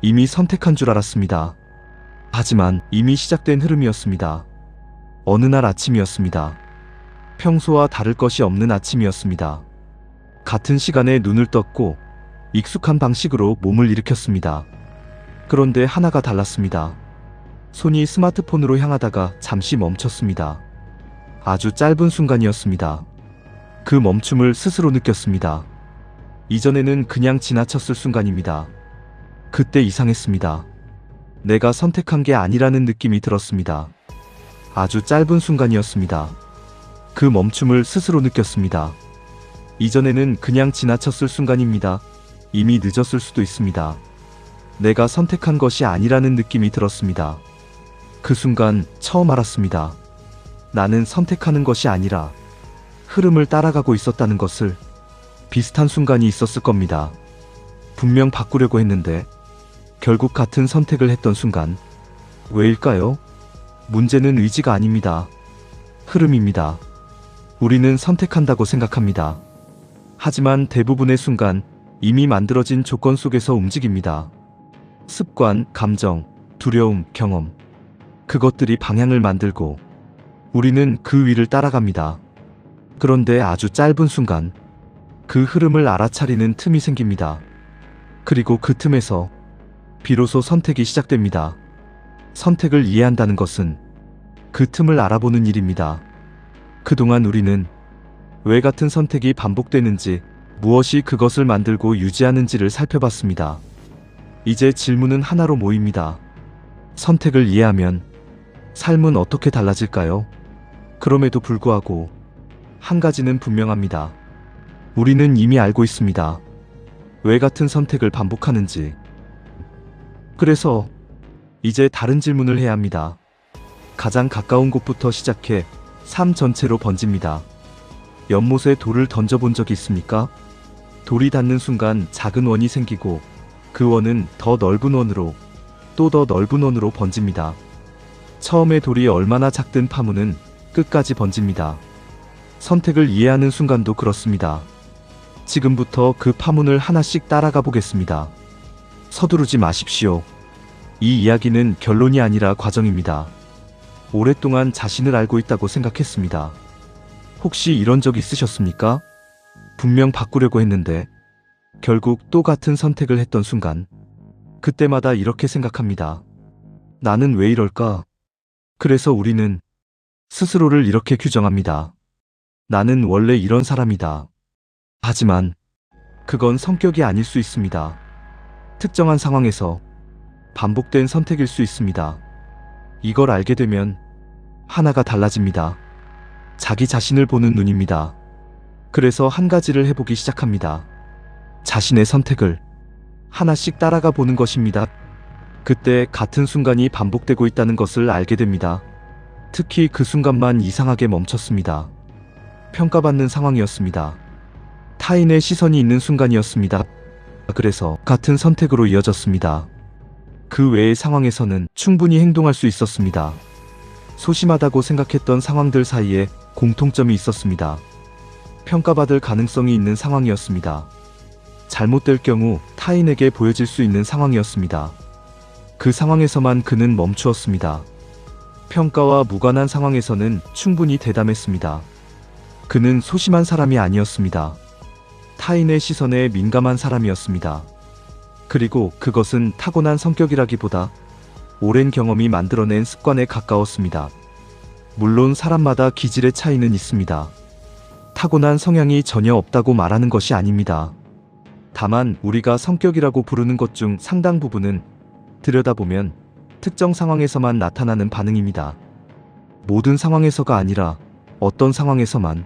이미 선택한 줄 알았습니다. 하지만 이미 시작된 흐름이었습니다. 어느 날 아침이었습니다. 평소와 다를 것이 없는 아침이었습니다. 같은 시간에 눈을 떴고 익숙한 방식으로 몸을 일으켰습니다. 그런데 하나가 달랐습니다. 손이 스마트폰으로 향하다가 잠시 멈췄습니다. 아주 짧은 순간이었습니다. 그 멈춤을 스스로 느꼈습니다. 이전에는 그냥 지나쳤을 순간입니다. 그때 이상했습니다. 내가 선택한 게 아니라는 느낌이 들었습니다. 아주 짧은 순간이었습니다. 그 멈춤을 스스로 느꼈습니다. 이전에는 그냥 지나쳤을 순간입니다. 이미 늦었을 수도 있습니다. 내가 선택한 것이 아니라는 느낌이 들었습니다. 그 순간 처음 알았습니다. 나는 선택하는 것이 아니라 흐름을 따라가고 있었다는 것을. 비슷한 순간이 있었을 겁니다. 분명 바꾸려고 했는데 결국 같은 선택을 했던 순간. 왜일까요? 문제는 의지가 아닙니다. 흐름입니다. 우리는 선택한다고 생각합니다. 하지만 대부분의 순간 이미 만들어진 조건 속에서 움직입니다. 습관, 감정, 두려움, 경험. 그것들이 방향을 만들고 우리는 그 위를 따라갑니다. 그런데 아주 짧은 순간 그 흐름을 알아차리는 틈이 생깁니다. 그리고 그 틈에서 비로소 선택이 시작됩니다. 선택을 이해한다는 것은 그 틈을 알아보는 일입니다. 그동안 우리는 왜 같은 선택이 반복되는지, 무엇이 그것을 만들고 유지하는지를 살펴봤습니다. 이제 질문은 하나로 모입니다. 선택을 이해하면 삶은 어떻게 달라질까요? 그럼에도 불구하고 한 가지는 분명합니다. 우리는 이미 알고 있습니다. 왜 같은 선택을 반복하는지. 그래서 이제 다른 질문을 해야 합니다. 가장 가까운 곳부터 시작해 삶 전체로 번집니다. 연못에 돌을 던져본 적이 있습니까? 돌이 닿는 순간 작은 원이 생기고 그 원은 더 넓은 원으로 또 더 넓은 원으로 번집니다. 처음에 돌이 얼마나 작든 파문은 끝까지 번집니다. 선택을 이해하는 순간도 그렇습니다. 지금부터 그 파문을 하나씩 따라가 보겠습니다. 서두르지 마십시오. 이 이야기는 결론이 아니라 과정입니다. 오랫동안 자신을 알고 있다고 생각했습니다. 혹시 이런 적 있으셨습니까? 분명 바꾸려고 했는데 결국 또 같은 선택을 했던 순간. 그때마다 이렇게 생각합니다. 나는 왜 이럴까? 그래서 우리는 스스로를 이렇게 규정합니다. 나는 원래 이런 사람이다. 하지만 그건 성격이 아닐 수 있습니다. 특정한 상황에서 반복된 선택일 수 있습니다. 이걸 알게 되면 하나가 달라집니다. 자기 자신을 보는 눈입니다. 그래서 한 가지를 해보기 시작합니다. 자신의 선택을 하나씩 따라가 보는 것입니다. 그때 같은 순간이 반복되고 있다는 것을 알게 됩니다. 특히 그 순간만 이상하게 멈췄습니다. 평가받는 상황이었습니다. 타인의 시선이 있는 순간이었습니다. 그래서 같은 선택으로 이어졌습니다. 그 외의 상황에서는 충분히 행동할 수 있었습니다. 소심하다고 생각했던 상황들 사이에 공통점이 있었습니다. 평가받을 가능성이 있는 상황이었습니다. 잘못될 경우 타인에게 보여질 수 있는 상황이었습니다. 그 상황에서만 그는 멈추었습니다. 평가와 무관한 상황에서는 충분히 대담했습니다. 그는 소심한 사람이 아니었습니다. 타인의 시선에 민감한 사람이었습니다. 그리고 그것은 타고난 성격이라기보다 오랜 경험이 만들어낸 습관에 가까웠습니다. 물론 사람마다 기질의 차이는 있습니다. 타고난 성향이 전혀 없다고 말하는 것이 아닙니다. 다만 우리가 성격이라고 부르는 것 중 상당 부분은 들여다보면 특정 상황에서만 나타나는 반응입니다. 모든 상황에서가 아니라 어떤 상황에서만.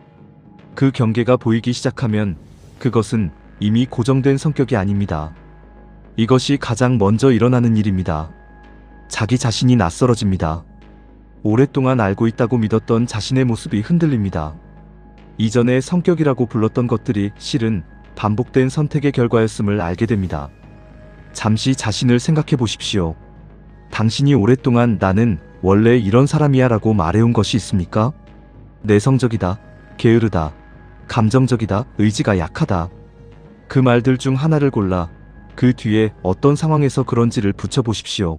그 경계가 보이기 시작하면 그것은 이미 고정된 성격이 아닙니다. 이것이 가장 먼저 일어나는 일입니다. 자기 자신이 낯설어집니다. 오랫동안 알고 있다고 믿었던 자신의 모습이 흔들립니다. 이전에 성격이라고 불렀던 것들이 실은 반복된 선택의 결과였음을 알게 됩니다. 잠시 자신을 생각해 보십시오. 당신이 오랫동안 나는 원래 이런 사람이야 라고 말해온 것이 있습니까? 내성적이다, 게으르다, 감정적이다, 의지가 약하다. 그 말들 중 하나를 골라 그 뒤에 어떤 상황에서 그런지를 붙여보십시오.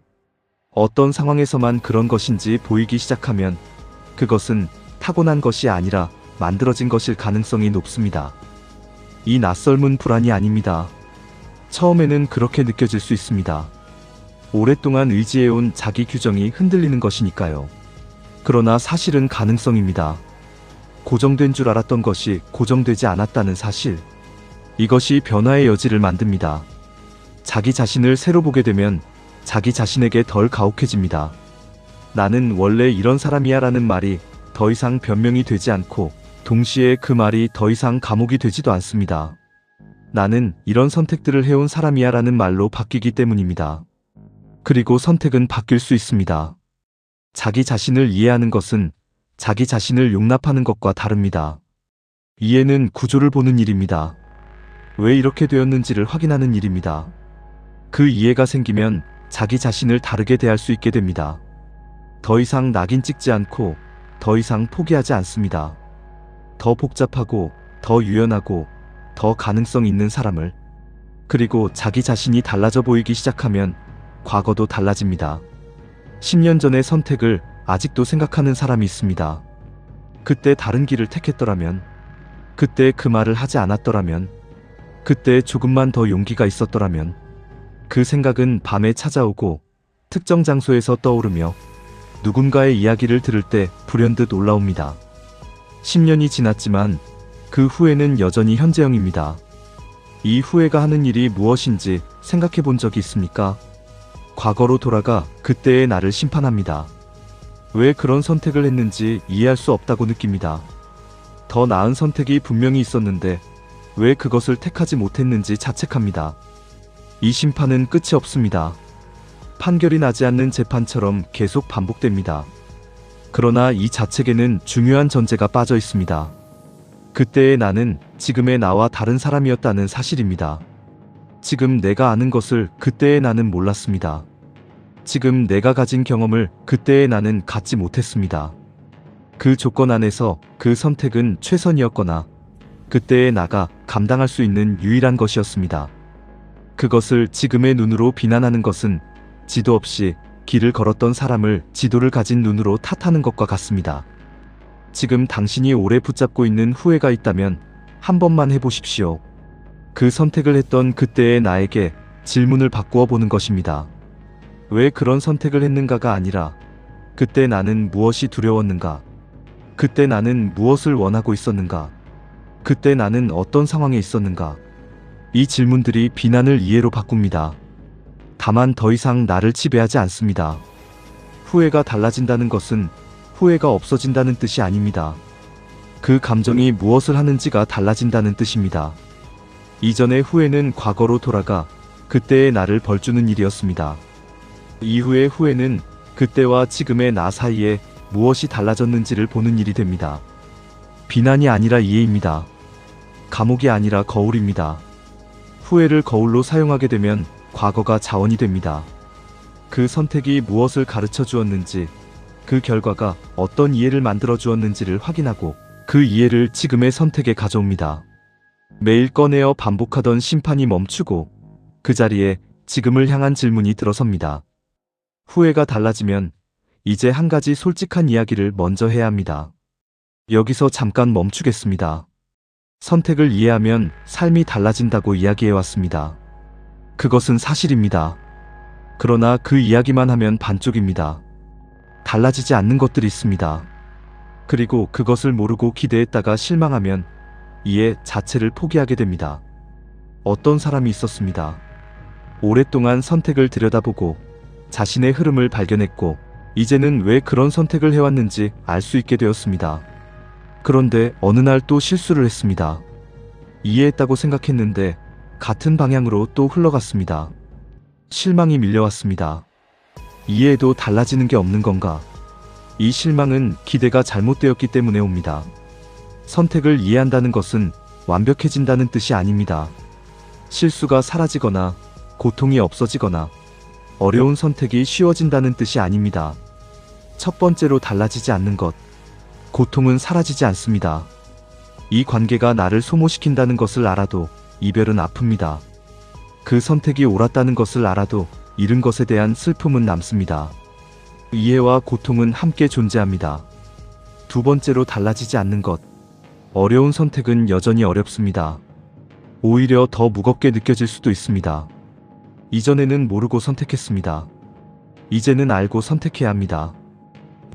어떤 상황에서만 그런 것인지 보이기 시작하면 그것은 타고난 것이 아니라 만들어진 것일 가능성이 높습니다. 이 낯설문 불안이 아닙니다. 처음에는 그렇게 느껴질 수 있습니다. 오랫동안 의지해온 자기 규정이 흔들리는 것이니까요. 그러나 사실은 가능성입니다. 고정된 줄 알았던 것이 고정되지 않았다는 사실. 이것이 변화의 여지를 만듭니다. 자기 자신을 새로 보게 되면 자기 자신에게 덜 가혹해집니다. 나는 원래 이런 사람이야 라는 말이 더 이상 변명이 되지 않고 동시에 그 말이 더 이상 감옥이 되지도 않습니다. 나는 이런 선택들을 해온 사람이야 라는 말로 바뀌기 때문입니다. 그리고 선택은 바뀔 수 있습니다. 자기 자신을 이해하는 것은 자기 자신을 용납하는 것과 다릅니다. 이해는 구조를 보는 일입니다. 왜 이렇게 되었는지를 확인하는 일입니다. 그 이해가 생기면 자기 자신을 다르게 대할 수 있게 됩니다. 더 이상 낙인 찍지 않고 더 이상 포기하지 않습니다. 더 복잡하고 더 유연하고 더 가능성 있는 사람을. 그리고 자기 자신이 달라져 보이기 시작하면 과거도 달라집니다. 10년 전의 선택을 아직도 생각하는 사람이 있습니다. 그때 다른 길을 택했더라면, 그때 그 말을 하지 않았더라면, 그때 조금만 더 용기가 있었더라면. 그 생각은 밤에 찾아오고 특정 장소에서 떠오르며 누군가의 이야기를 들을 때 불현듯 올라옵니다. 10년이 지났지만 그 후회는 여전히 현재형입니다. 이 후회가 하는 일이 무엇인지 생각해 본 적이 있습니까? 과거로 돌아가 그때의 나를 심판합니다. 왜 그런 선택을 했는지 이해할 수 없다고 느낍니다. 더 나은 선택이 분명히 있었는데 왜 그것을 택하지 못했는지 자책합니다. 이 심판은 끝이 없습니다. 판결이 나지 않는 재판처럼 계속 반복됩니다. 그러나 이 자책에는 중요한 전제가 빠져 있습니다. 그때의 나는 지금의 나와 다른 사람이었다는 사실입니다. 지금 내가 아는 것을 그때의 나는 몰랐습니다. 지금 내가 가진 경험을 그때의 나는 갖지 못했습니다. 그 조건 안에서 그 선택은 최선이었거나 그때의 나가 감당할 수 있는 유일한 것이었습니다. 그것을 지금의 눈으로 비난하는 것은 지도 없이 길을 걸었던 사람을 지도를 가진 눈으로 탓하는 것과 같습니다. 지금 당신이 오래 붙잡고 있는 후회가 있다면 한 번만 해보십시오. 그 선택을 했던 그때의 나에게 질문을 바꾸어 보는 것입니다. 왜 그런 선택을 했는가가 아니라 그때 나는 무엇이 두려웠는가? 그때 나는 무엇을 원하고 있었는가? 그때 나는 어떤 상황에 있었는가? 이 질문들이 비난을 이해로 바꿉니다. 다만 더 이상 나를 지배하지 않습니다. 후회가 달라진다는 것은 후회가 없어진다는 뜻이 아닙니다. 그 감정이 무엇을 하는지가 달라진다는 뜻입니다. 이전의 후회는 과거로 돌아가 그때의 나를 벌주는 일이었습니다. 이후의 후회는 그때와 지금의 나 사이에 무엇이 달라졌는지를 보는 일이 됩니다. 비난이 아니라 이해입니다. 감옥이 아니라 거울입니다. 후회를 거울로 사용하게 되면 과거가 자원이 됩니다. 그 선택이 무엇을 가르쳐 주었는지, 그 결과가 어떤 이해를 만들어 주었는지를 확인하고 그 이해를 지금의 선택에 가져옵니다. 매일 꺼내어 반복하던 심판이 멈추고 그 자리에 지금을 향한 질문이 들어섭니다. 후회가 달라지면 이제 한 가지 솔직한 이야기를 먼저 해야 합니다. 여기서 잠깐 멈추겠습니다. 선택을 이해하면 삶이 달라진다고 이야기해왔습니다. 그것은 사실입니다. 그러나 그 이야기만 하면 반쪽입니다. 달라지지 않는 것들이 있습니다. 그리고 그것을 모르고 기대했다가 실망하면 이해 자체를 포기하게 됩니다. 어떤 사람이 있었습니다. 오랫동안 선택을 들여다보고 자신의 흐름을 발견했고 이제는 왜 그런 선택을 해왔는지 알 수 있게 되었습니다. 그런데 어느 날 또 실수를 했습니다. 이해했다고 생각했는데 같은 방향으로 또 흘러갔습니다. 실망이 밀려왔습니다. 이해해도 달라지는 게 없는 건가? 이 실망은 기대가 잘못되었기 때문에 옵니다. 선택을 이해한다는 것은 완벽해진다는 뜻이 아닙니다. 실수가 사라지거나 고통이 없어지거나 어려운 선택이 쉬워진다는 뜻이 아닙니다. 첫 번째로 달라지지 않는 것, 고통은 사라지지 않습니다. 이 관계가 나를 소모시킨다는 것을 알아도 이별은 아픕니다. 그 선택이 옳았다는 것을 알아도 잃은 것에 대한 슬픔은 남습니다. 이해와 고통은 함께 존재합니다. 두 번째로 달라지지 않는 것. 어려운 선택은 여전히 어렵습니다. 오히려 더 무겁게 느껴질 수도 있습니다. 이전에는 모르고 선택했습니다. 이제는 알고 선택해야 합니다.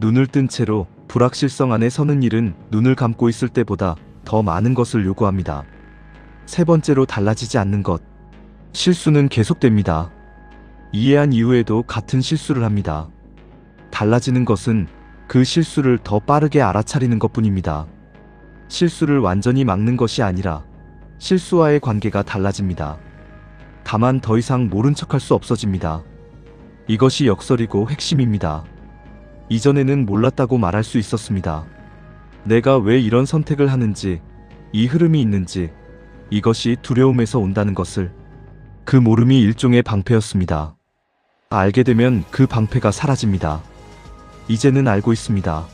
눈을 뜬 채로 불확실성 안에 서는 일은 눈을 감고 있을 때보다 더 많은 것을 요구합니다. 세 번째로 달라지지 않는 것. 실수는 계속됩니다. 이해한 이후에도 같은 실수를 합니다. 달라지는 것은 그 실수를 더 빠르게 알아차리는 것뿐입니다. 실수를 완전히 막는 것이 아니라 실수와의 관계가 달라집니다. 다만 더 이상 모른 척할 수 없어집니다. 이것이 역설이고 핵심입니다. 이전에는 몰랐다고 말할 수 있었습니다. 내가 왜 이런 선택을 하는지, 이 흐름이 있는지, 이것이 두려움에서 온다는 것을. 그 모름이 일종의 방패였습니다. 알게 되면 그 방패가 사라집니다. 이제는 알고 있습니다.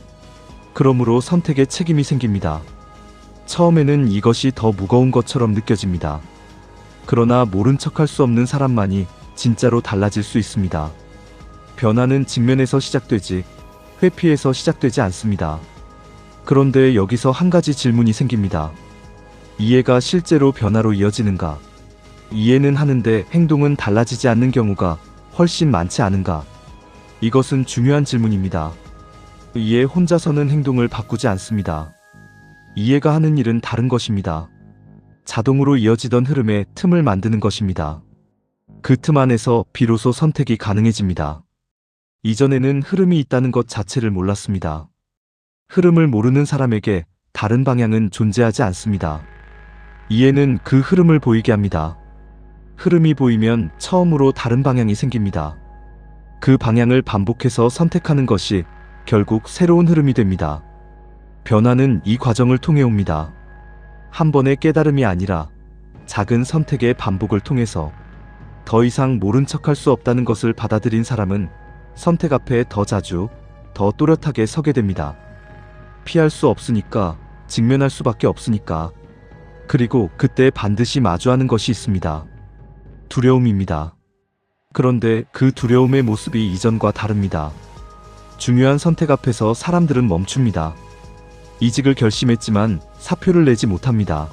그러므로 선택에 책임이 생깁니다. 처음에는 이것이 더 무거운 것처럼 느껴집니다. 그러나 모른 척할 수 없는 사람만이 진짜로 달라질 수 있습니다. 변화는 직면에서 시작되지 회피에서 시작되지 않습니다. 그런데 여기서 한 가지 질문이 생깁니다. 이해가 실제로 변화로 이어지는가? 이해는 하는데 행동은 달라지지 않는 경우가 훨씬 많지 않은가? 이것은 중요한 질문입니다. 이해 혼자서는 행동을 바꾸지 않습니다. 이해가 하는 일은 다른 것입니다. 자동으로 이어지던 흐름에 틈을 만드는 것입니다. 그 틈 안에서 비로소 선택이 가능해집니다. 이전에는 흐름이 있다는 것 자체를 몰랐습니다. 흐름을 모르는 사람에게 다른 방향은 존재하지 않습니다. 이해는 그 흐름을 보이게 합니다. 흐름이 보이면 처음으로 다른 방향이 생깁니다. 그 방향을 반복해서 선택하는 것이 결국 새로운 흐름이 됩니다. 변화는 이 과정을 통해 옵니다. 한 번의 깨달음이 아니라 작은 선택의 반복을 통해서. 더 이상 모른 척할 수 없다는 것을 받아들인 사람은 선택 앞에 더 자주, 더 또렷하게 서게 됩니다. 피할 수 없으니까, 직면할 수밖에 없으니까. 그리고 그때 반드시 마주하는 것이 있습니다. 두려움입니다. 그런데 그 두려움의 모습이 이전과 다릅니다. 중요한 선택 앞에서 사람들은 멈춥니다. 이직을 결심했지만 사표를 내지 못합니다.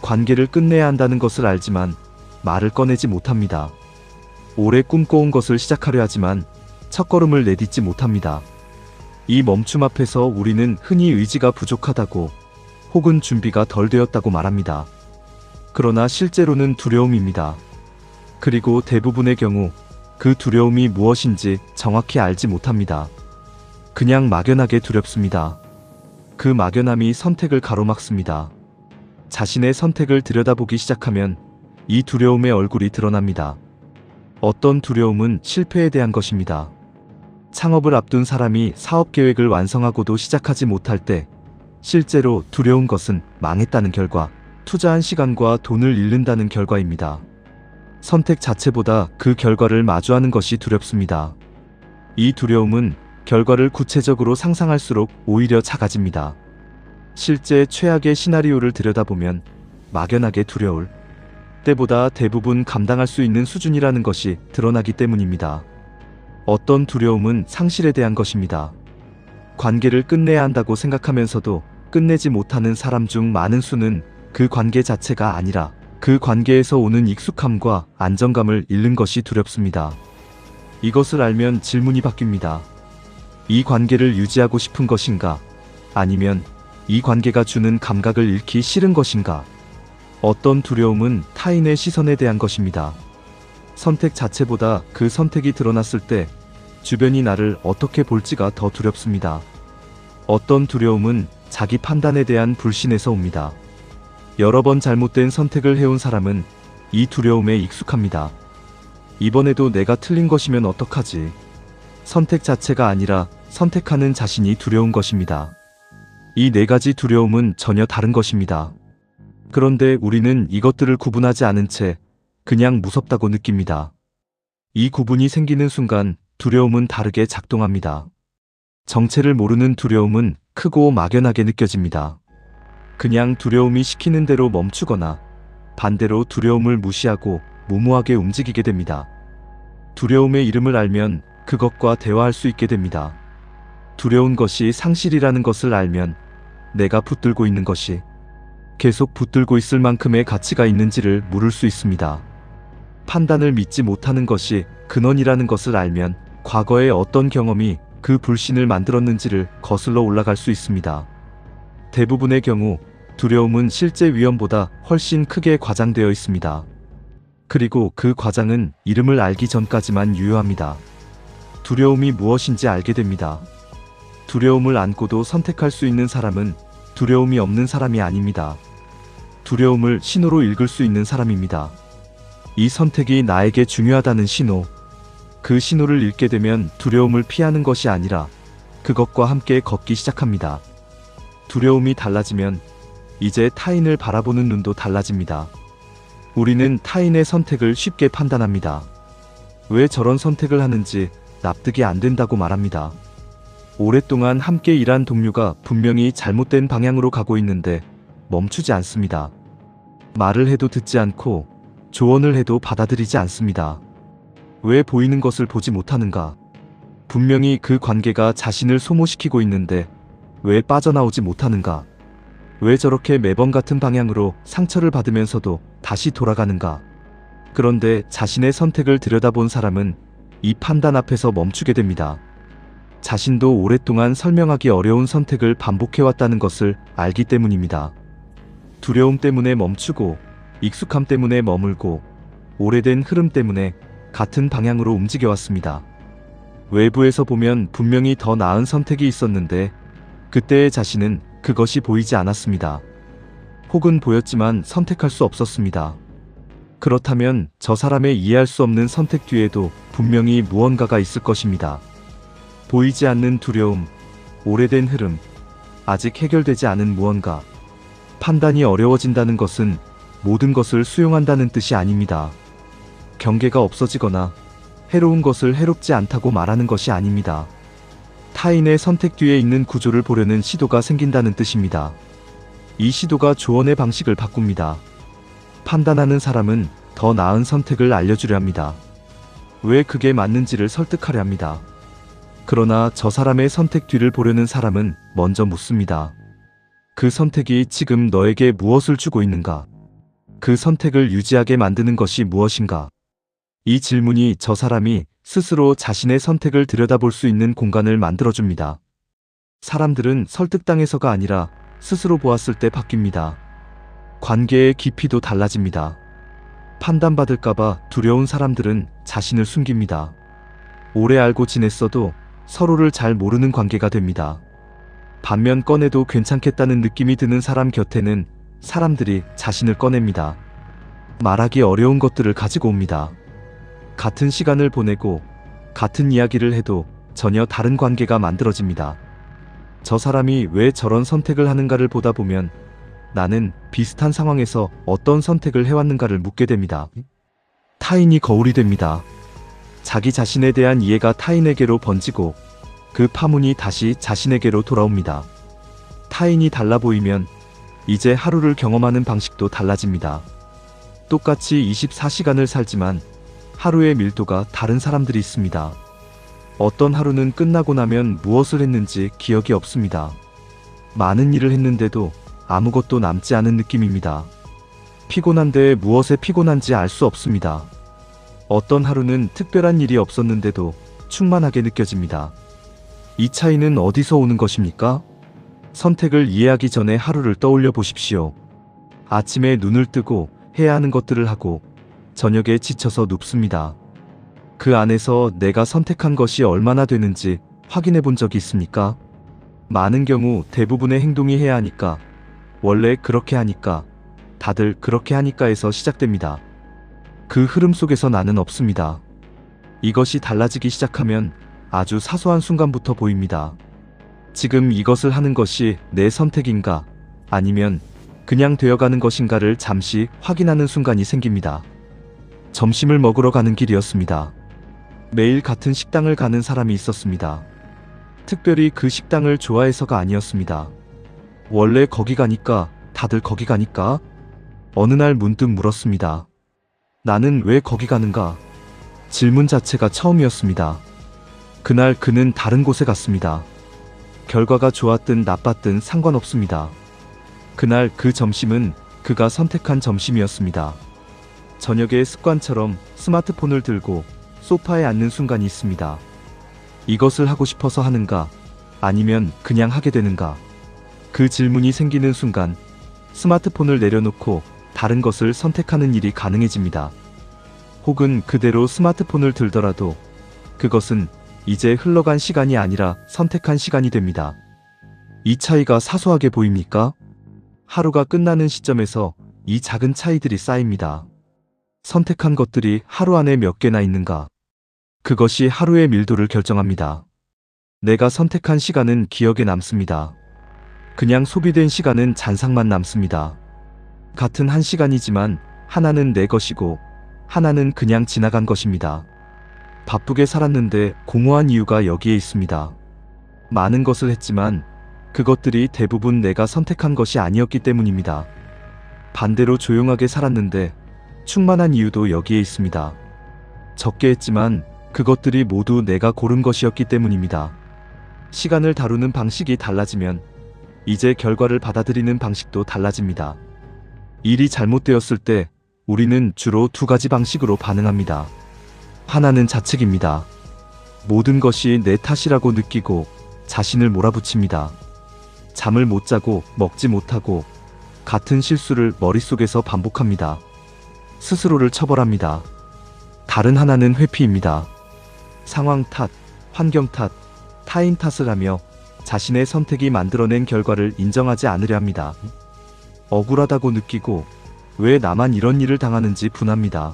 관계를 끝내야 한다는 것을 알지만 말을 꺼내지 못합니다. 오래 꿈꿔온 것을 시작하려 하지만 첫걸음을 내딛지 못합니다. 이 멈춤 앞에서 우리는 흔히 의지가 부족하다고 혹은 준비가 덜 되었다고 말합니다. 그러나 실제로는 두려움입니다. 그리고 대부분의 경우 그 두려움이 무엇인지 정확히 알지 못합니다. 그냥 막연하게 두렵습니다. 그 막연함이 선택을 가로막습니다. 자신의 선택을 들여다보기 시작하면 이 두려움의 얼굴이 드러납니다. 어떤 두려움은 실패에 대한 것입니다. 창업을 앞둔 사람이 사업 계획을 완성하고도 시작하지 못할 때 실제로 두려운 것은 망했다는 결과, 투자한 시간과 돈을 잃는다는 결과입니다. 선택 자체보다 그 결과를 마주하는 것이 두렵습니다. 이 두려움은 결과를 구체적으로 상상할수록 오히려 작아집니다. 실제 최악의 시나리오를 들여다보면 막연하게 두려울 때보다 대부분 감당할 수 있는 수준이라는 것이 드러나기 때문입니다. 어떤 두려움은 상실에 대한 것입니다. 관계를 끝내야 한다고 생각하면서도 끝내지 못하는 사람 중 많은 수는 그 관계 자체가 아니라 그 관계에서 오는 익숙함과 안정감을 잃는 것이 두렵습니다. 이것을 알면 질문이 바뀝니다. 이 관계를 유지하고 싶은 것인가? 아니면 이 관계가 주는 감각을 잃기 싫은 것인가? 어떤 두려움은 타인의 시선에 대한 것입니다. 선택 자체보다 그 선택이 드러났을 때 주변이 나를 어떻게 볼지가 더 두렵습니다. 어떤 두려움은 자기 판단에 대한 불신에서 옵니다. 여러 번 잘못된 선택을 해온 사람은 이 두려움에 익숙합니다. 이번에도 내가 틀린 것이면 어떡하지? 선택 자체가 아니라 선택하는 자신이 두려운 것입니다. 이 네 가지 두려움은 전혀 다른 것입니다. 그런데 우리는 이것들을 구분하지 않은 채 그냥 무섭다고 느낍니다. 이 구분이 생기는 순간 두려움은 다르게 작동합니다. 정체를 모르는 두려움은 크고 막연하게 느껴집니다. 그냥 두려움이 시키는 대로 멈추거나 반대로 두려움을 무시하고 무모하게 움직이게 됩니다. 두려움의 이름을 알면 그것과 대화할 수 있게 됩니다. 두려운 것이 상실이라는 것을 알면 내가 붙들고 있는 것이 계속 붙들고 있을 만큼의 가치가 있는지를 물을 수 있습니다. 판단을 믿지 못하는 것이 근원이라는 것을 알면 과거의 어떤 경험이 그 불신을 만들었는지를 거슬러 올라갈 수 있습니다. 대부분의 경우 두려움은 실제 위험보다 훨씬 크게 과장되어 있습니다. 그리고 그 과장은 이름을 알기 전까지만 유효합니다. 두려움이 무엇인지 알게 됩니다. 두려움을 안고도 선택할 수 있는 사람은 두려움이 없는 사람이 아닙니다. 두려움을 신호로 읽을 수 있는 사람입니다. 이 선택이 나에게 중요하다는 신호. 그 신호를 읽게 되면 두려움을 피하는 것이 아니라 그것과 함께 걷기 시작합니다. 두려움이 달라지면 이제 타인을 바라보는 눈도 달라집니다. 우리는 타인의 선택을 쉽게 판단합니다. 왜 저런 선택을 하는지 납득이 안 된다고 말합니다. 오랫동안 함께 일한 동료가 분명히 잘못된 방향으로 가고 있는데 멈추지 않습니다. 말을 해도 듣지 않고 조언을 해도 받아들이지 않습니다. 왜 보이는 것을 보지 못하는가? 분명히 그 관계가 자신을 소모시키고 있는데 왜 빠져나오지 못하는가? 왜 저렇게 매번 같은 방향으로 상처를 받으면서도 다시 돌아가는가? 그런데 자신의 선택을 들여다본 사람은 이 판단 앞에서 멈추게 됩니다. 자신도 오랫동안 설명하기 어려운 선택을 반복해왔다는 것을 알기 때문입니다. 두려움 때문에 멈추고 익숙함 때문에 머물고 오래된 흐름 때문에 같은 방향으로 움직여왔습니다. 외부에서 보면 분명히 더 나은 선택이 있었는데 그때의 자신은 그것이 보이지 않았습니다. 혹은 보였지만 선택할 수 없었습니다. 그렇다면 저 사람의 이해할 수 없는 선택 뒤에도 분명히 무언가가 있을 것입니다. 보이지 않는 두려움, 오래된 흐름, 아직 해결되지 않은 무언가. 판단이 어려워진다는 것은 모든 것을 수용한다는 뜻이 아닙니다. 경계가 없어지거나 해로운 것을 해롭지 않다고 말하는 것이 아닙니다. 타인의 선택 뒤에 있는 구조를 보려는 시도가 생긴다는 뜻입니다. 이 시도가 조언의 방식을 바꿉니다. 판단하는 사람은 더 나은 선택을 알려주려 합니다. 왜 그게 맞는지를 설득하려 합니다. 그러나 저 사람의 선택 뒤를 보려는 사람은 먼저 묻습니다. 그 선택이 지금 너에게 무엇을 주고 있는가? 그 선택을 유지하게 만드는 것이 무엇인가? 이 질문이 저 사람이 스스로 자신의 선택을 들여다볼 수 있는 공간을 만들어줍니다. 사람들은 설득당해서가 아니라 스스로 보았을 때 바뀝니다. 관계의 깊이도 달라집니다. 판단받을까봐 두려운 사람들은 자신을 숨깁니다. 오래 알고 지냈어도 서로를 잘 모르는 관계가 됩니다. 반면 꺼내도 괜찮겠다는 느낌이 드는 사람 곁에는 사람들이 자신을 꺼냅니다. 말하기 어려운 것들을 가지고 옵니다. 같은 시간을 보내고 같은 이야기를 해도 전혀 다른 관계가 만들어집니다. 저 사람이 왜 저런 선택을 하는가를 보다 보면 나는 비슷한 상황에서 어떤 선택을 해왔는가를 묻게 됩니다. 타인이 거울이 됩니다. 자기 자신에 대한 이해가 타인에게로 번지고 그 파문이 다시 자신에게로 돌아옵니다. 타인이 달라 보이면 이제 하루를 경험하는 방식도 달라집니다. 똑같이 24시간을 살지만 하루의 밀도가 다른 사람들이 있습니다. 어떤 하루는 끝나고 나면 무엇을 했는지 기억이 없습니다. 많은 일을 했는데도 아무것도 남지 않은 느낌입니다. 피곤한데 무엇에 피곤한지 알 수 없습니다. 어떤 하루는 특별한 일이 없었는데도 충만하게 느껴집니다. 이 차이는 어디서 오는 것입니까? 선택을 이해하기 전에 하루를 떠올려 보십시오. 아침에 눈을 뜨고 해야 하는 것들을 하고 저녁에 지쳐서 눕습니다. 그 안에서 내가 선택한 것이 얼마나 되는지 확인해 본 적이 있습니까? 많은 경우 대부분의 행동이 해야 하니까, 원래 그렇게 하니까, 다들 그렇게 하니까에서 시작됩니다. 그 흐름 속에서 나는 없습니다. 이것이 달라지기 시작하면 아주 사소한 순간부터 보입니다. 지금 이것을 하는 것이 내 선택인가, 아니면 그냥 되어가는 것인가를 잠시 확인하는 순간이 생깁니다. 점심을 먹으러 가는 길이었습니다. 매일 같은 식당을 가는 사람이 있었습니다. 특별히 그 식당을 좋아해서가 아니었습니다. 원래 거기 가니까, 다들 거기 가니까? 어느 날 문득 물었습니다. 나는 왜 거기 가는가? 질문 자체가 처음이었습니다. 그날 그는 다른 곳에 갔습니다. 결과가 좋았든 나빴든 상관없습니다. 그날 그 점심은 그가 선택한 점심이었습니다. 저녁에 습관처럼 스마트폰을 들고 소파에 앉는 순간이 있습니다. 이것을 하고 싶어서 하는가? 아니면 그냥 하게 되는가? 그 질문이 생기는 순간 스마트폰을 내려놓고 다른 것을 선택하는 일이 가능해집니다. 혹은 그대로 스마트폰을 들더라도 그것은 이제 흘러간 시간이 아니라 선택한 시간이 됩니다. 이 차이가 사소하게 보입니까? 하루가 끝나는 시점에서 이 작은 차이들이 쌓입니다. 선택한 것들이 하루 안에 몇 개나 있는가? 그것이 하루의 밀도를 결정합니다. 내가 선택한 시간은 기억에 남습니다. 그냥 소비된 시간은 잔상만 남습니다. 같은 한 시간이지만 하나는 내 것이고 하나는 그냥 지나간 것입니다. 바쁘게 살았는데 공허한 이유가 여기에 있습니다. 많은 것을 했지만 그것들이 대부분 내가 선택한 것이 아니었기 때문입니다. 반대로 조용하게 살았는데 충만한 이유도 여기에 있습니다. 적게 했지만 그것들이 모두 내가 고른 것이었기 때문입니다. 시간을 다루는 방식이 달라지면 이제 결과를 받아들이는 방식도 달라집니다. 일이 잘못되었을 때 우리는 주로 두 가지 방식으로 반응합니다. 하나는 자책입니다. 모든 것이 내 탓이라고 느끼고 자신을 몰아붙입니다. 잠을 못 자고 먹지 못하고 같은 실수를 머릿속에서 반복합니다. 스스로를 처벌합니다. 다른 하나는 회피입니다. 상황 탓, 환경 탓, 타인 탓을 하며 자신의 선택이 만들어낸 결과를 인정하지 않으려 합니다. 억울하다고 느끼고 왜 나만 이런 일을 당하는지 분합니다.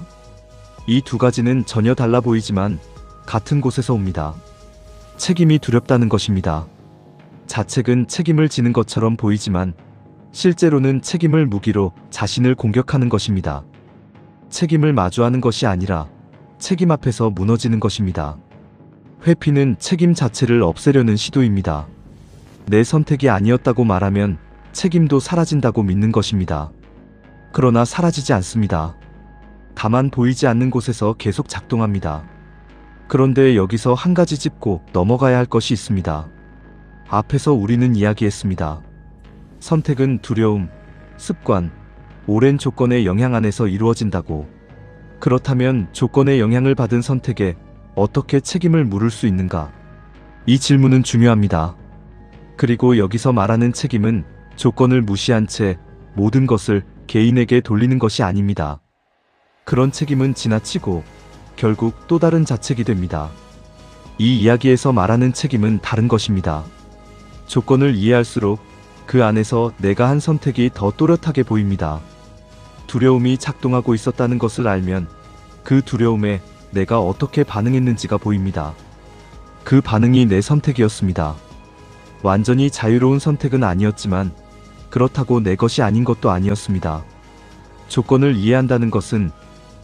이 두 가지는 전혀 달라 보이지만 같은 곳에서 옵니다. 책임이 두렵다는 것입니다. 자책은 책임을 지는 것처럼 보이지만 실제로는 책임을 무기로 자신을 공격하는 것입니다. 책임을 마주하는 것이 아니라 책임 앞에서 무너지는 것입니다. 회피는 책임 자체를 없애려는 시도입니다. 내 선택이 아니었다고 말하면 책임도 사라진다고 믿는 것입니다. 그러나 사라지지 않습니다. 다만 보이지 않는 곳에서 계속 작동합니다. 그런데 여기서 한 가지 짚고 넘어가야 할 것이 있습니다. 앞에서 우리는 이야기했습니다. 선택은 두려움, 습관, 오랜 조건의 영향 안에서 이루어진다고. 그렇다면 조건의 영향을 받은 선택에 어떻게 책임을 물을 수 있는가? 이 질문은 중요합니다. 그리고 여기서 말하는 책임은 조건을 무시한 채 모든 것을 개인에게 돌리는 것이 아닙니다. 그런 책임은 지나치고 결국 또 다른 자책이 됩니다. 이 이야기에서 말하는 책임은 다른 것입니다. 조건을 이해할수록 그 안에서 내가 한 선택이 더 또렷하게 보입니다. 두려움이 작동하고 있었다는 것을 알면 그 두려움에 내가 어떻게 반응했는지가 보입니다. 그 반응이 내 선택이었습니다. 완전히 자유로운 선택은 아니었지만 그렇다고 내 것이 아닌 것도 아니었습니다. 조건을 이해한다는 것은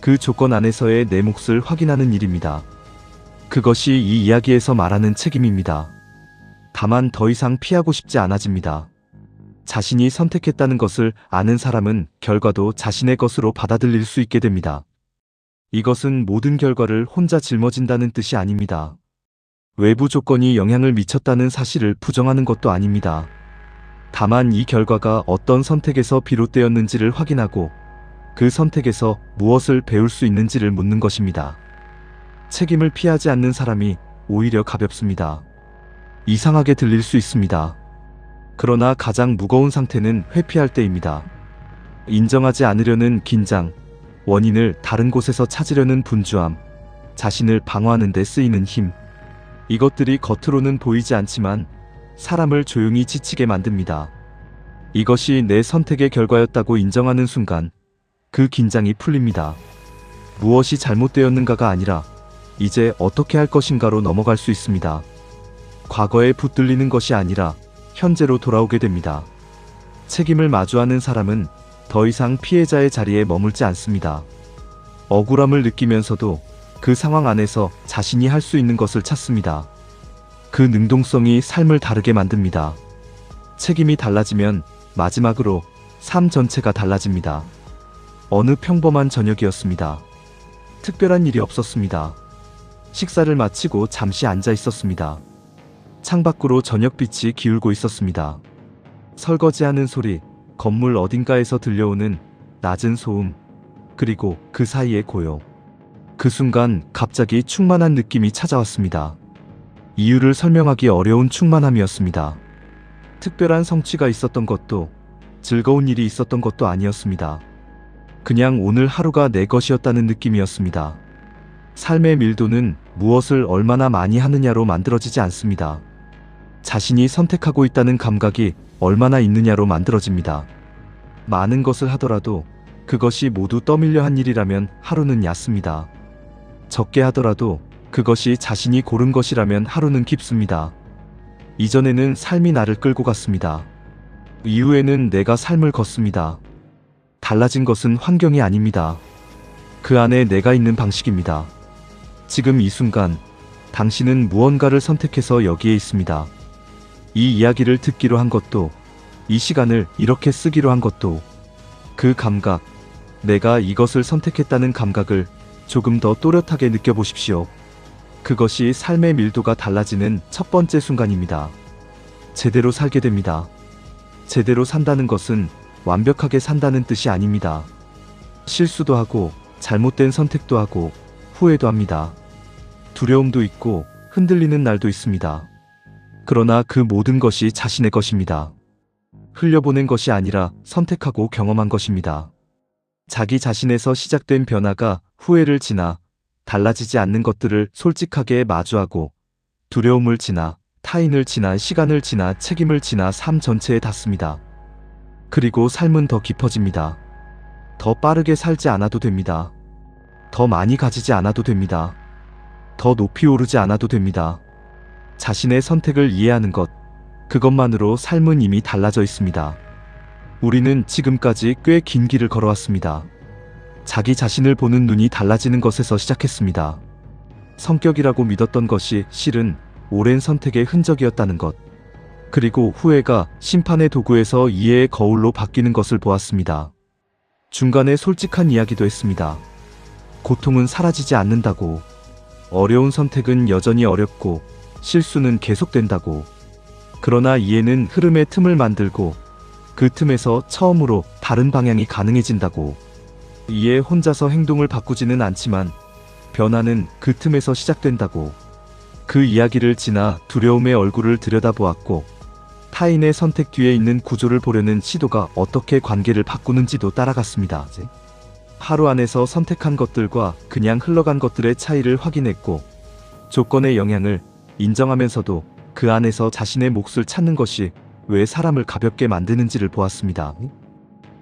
그 조건 안에서의 내 몫을 확인하는 일입니다. 그것이 이 이야기에서 말하는 책임입니다. 다만 더 이상 피하고 싶지 않아집니다. 자신이 선택했다는 것을 아는 사람은 결과도 자신의 것으로 받아들일 수 있게 됩니다. 이것은 모든 결과를 혼자 짊어진다는 뜻이 아닙니다. 외부 조건이 영향을 미쳤다는 사실을 부정하는 것도 아닙니다. 다만 이 결과가 어떤 선택에서 비롯되었는지를 확인하고 그 선택에서 무엇을 배울 수 있는지를 묻는 것입니다. 책임을 피하지 않는 사람이 오히려 가볍습니다. 이상하게 들릴 수 있습니다. 그러나 가장 무거운 상태는 회피할 때입니다. 인정하지 않으려는 긴장, 원인을 다른 곳에서 찾으려는 분주함, 자신을 방어하는 데 쓰이는 힘. 이것들이 겉으로는 보이지 않지만 사람을 조용히 지치게 만듭니다. 이것이 내 선택의 결과였다고 인정하는 순간 그 긴장이 풀립니다. 무엇이 잘못되었는가가 아니라 이제 어떻게 할 것인가로 넘어갈 수 있습니다. 과거에 붙들리는 것이 아니라 현재로 돌아오게 됩니다. 책임을 마주하는 사람은 더 이상 피해자의 자리에 머물지 않습니다. 억울함을 느끼면서도 그 상황 안에서 자신이 할 수 있는 것을 찾습니다. 그 능동성이 삶을 다르게 만듭니다. 책임이 달라지면 마지막으로 삶 전체가 달라집니다. 어느 평범한 저녁이었습니다. 특별한 일이 없었습니다. 식사를 마치고 잠시 앉아 있었습니다. 창밖으로 저녁빛이 기울고 있었습니다. 설거지하는 소리, 건물 어딘가에서 들려오는 낮은 소음, 그리고 그 사이의 고요. 그 순간 갑자기 충만한 느낌이 찾아왔습니다. 이유를 설명하기 어려운 충만함이었습니다. 특별한 성취가 있었던 것도 즐거운 일이 있었던 것도 아니었습니다. 그냥 오늘 하루가 내 것이었다는 느낌이었습니다. 삶의 밀도는 무엇을 얼마나 많이 하느냐로 만들어지지 않습니다. 자신이 선택하고 있다는 감각이 얼마나 있느냐로 만들어집니다. 많은 것을 하더라도 그것이 모두 떠밀려 한 일이라면 하루는 얕습니다. 적게 하더라도 그것이 자신이 고른 것이라면 하루는 깊습니다. 이전에는 삶이 나를 끌고 갔습니다. 이후에는 내가 삶을 걷습니다. 달라진 것은 환경이 아닙니다. 그 안에 내가 있는 방식입니다. 지금 이 순간 당신은 무언가를 선택해서 여기에 있습니다. 이 이야기를 듣기로 한 것도, 이 시간을 이렇게 쓰기로 한 것도, 그 감각, 내가 이것을 선택했다는 감각을 조금 더 또렷하게 느껴보십시오. 그것이 삶의 밀도가 달라지는 첫 번째 순간입니다. 제대로 살게 됩니다. 제대로 산다는 것은 완벽하게 산다는 뜻이 아닙니다. 실수도 하고, 잘못된 선택도 하고, 후회도 합니다. 두려움도 있고, 흔들리는 날도 있습니다. 그러나 그 모든 것이 자신의 것입니다. 흘려보낸 것이 아니라 선택하고 경험한 것입니다. 자기 자신에서 시작된 변화가 후회를 지나 달라지지 않는 것들을 솔직하게 마주하고 두려움을 지나 타인을 지나 시간을 지나 책임을 지나 삶 전체에 닿습니다. 그리고 삶은 더 깊어집니다. 더 빠르게 살지 않아도 됩니다. 더 많이 가지지 않아도 됩니다. 더 높이 오르지 않아도 됩니다. 자신의 선택을 이해하는 것, 그것만으로 삶은 이미 달라져 있습니다. 우리는 지금까지 꽤 긴 길을 걸어왔습니다. 자기 자신을 보는 눈이 달라지는 것에서 시작했습니다. 성격이라고 믿었던 것이 실은 오랜 선택의 흔적이었다는 것. 그리고 후회가 심판의 도구에서 이해의 거울로 바뀌는 것을 보았습니다. 중간에 솔직한 이야기도 했습니다. 고통은 사라지지 않는다고. 어려운 선택은 여전히 어렵고 실수는 계속된다고. 그러나 이해는 흐름의 틈을 만들고 그 틈에서 처음으로 다른 방향이 가능해진다고. 이해 혼자서 행동을 바꾸지는 않지만 변화는 그 틈에서 시작된다고. 그 이야기를 지나 두려움의 얼굴을 들여다보았고 타인의 선택 뒤에 있는 구조를 보려는 시도가 어떻게 관계를 바꾸는지도 따라갔습니다. 하루 안에서 선택한 것들과 그냥 흘러간 것들의 차이를 확인했고 조건의 영향을 인정하면서도 그 안에서 자신의 몫을 찾는 것이 왜 사람을 가볍게 만드는지를 보았습니다.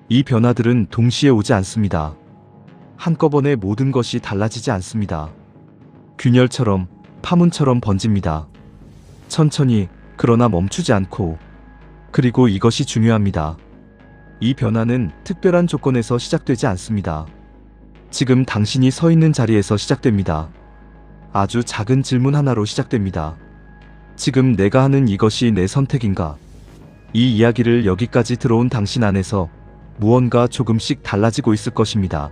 이 변화들은 동시에 오지 않습니다. 한꺼번에 모든 것이 달라지지 않습니다. 균열처럼, 파문처럼 번집니다. 천천히, 그러나 멈추지 않고. 그리고 이것이 중요합니다. 이 변화는 특별한 조건에서 시작되지 않습니다. 지금 당신이 서 있는 자리에서 시작됩니다. 아주 작은 질문 하나로 시작됩니다. 지금 내가 하는 이것이 내 선택인가? 이 이야기를 여기까지 들어온 당신 안에서 무언가 조금씩 달라지고 있을 것입니다.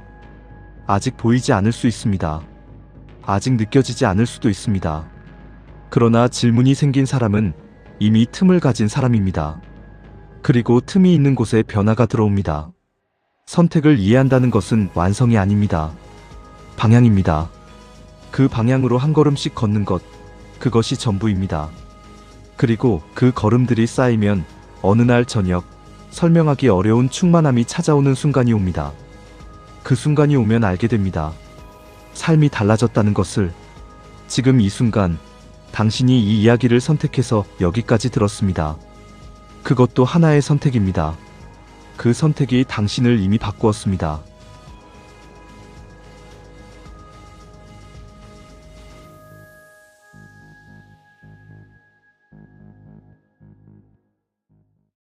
아직 보이지 않을 수 있습니다. 아직 느껴지지 않을 수도 있습니다. 그러나 질문이 생긴 사람은 이미 틈을 가진 사람입니다. 그리고 틈이 있는 곳에 변화가 들어옵니다. 선택을 이해한다는 것은 완성이 아닙니다. 방향입니다. 그 방향으로 한 걸음씩 걷는 것, 그것이 전부입니다. 그리고 그 걸음들이 쌓이면 어느 날 저녁, 설명하기 어려운 충만함이 찾아오는 순간이 옵니다. 그 순간이 오면 알게 됩니다. 삶이 달라졌다는 것을. 지금 이 순간, 당신이 이 이야기를 선택해서 여기까지 들었습니다. 그것도 하나의 선택입니다. 그 선택이 당신을 이미 바꾸었습니다.